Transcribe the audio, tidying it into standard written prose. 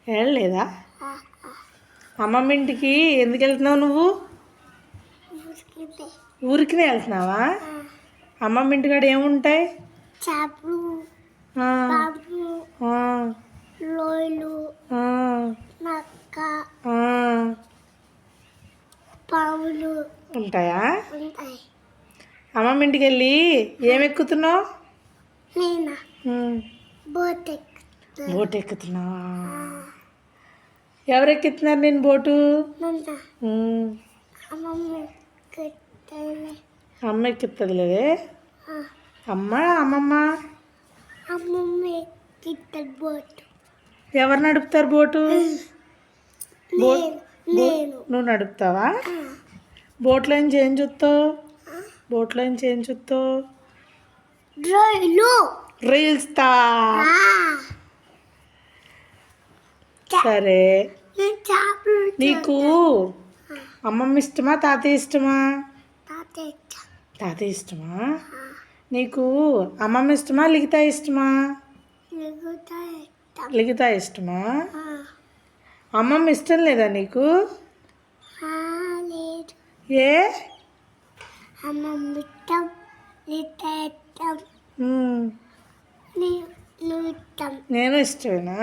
వెళ్ళలేదా? అమ్మమ్మ ఇంటికి ఎందుకు వెళ్తున్నావు నువ్వు? ఊరికినే వెళ్తున్నావా? అమ్మమ్మ ఇంటికాడ ఏముంటాయి? చేపలు, ఆ, పాములు, ఆ, లోయలు, ఆ, నక్క, ఆ. పాములు ఉంటాయా? ఉంటాయి. అమ్మమ్మ ఇంటికి వెళ్ళి ఏమెక్కుతున్నావు? నేనా ఉమ్, బోట్ బోట్ ఎక్కుతున్నావా? ఎవరు ఎక్కుతున్నారు నేను బోటు? నున్నా ఉమ్, అమ్మమ్మ కట్టాలి. అమ్మ ఎక్కుతుందిలేదే. అమ్మ అమ్మమ్మ అమ్మమ్మ ఎక్కిస్తారు బోట్. ఎవరు నడుపుతారు బోటు? బోట్ నేను నువ్వు నడుపుతావా? బోట్లో నుంచి ఏం చూస్తావు? బోట్లో నుంచి ఏం చూస్తావు? డ్రైలు రీల్స్ తా. సరే, నేను చేపలు నీకు అమ్మమ్మ ఇష్టమా తాతయ్య ఇష్టమా? తాతయ్య తాతయ్య ఇష్టమా? నీకు అమ్మమ్మ ఇష్టమా లిఖిత ఇష్టమా? లిఖిత ఇష్టమా? అమ్మమ్మ ఇష్టం లేదా నీకు? లేదు. ఏ? అమ్మమ్మ ఇష్టం, ఇష్టం, ఉమ్, నువ్వు ఇష్టం. నేను ఇష్టమేనా?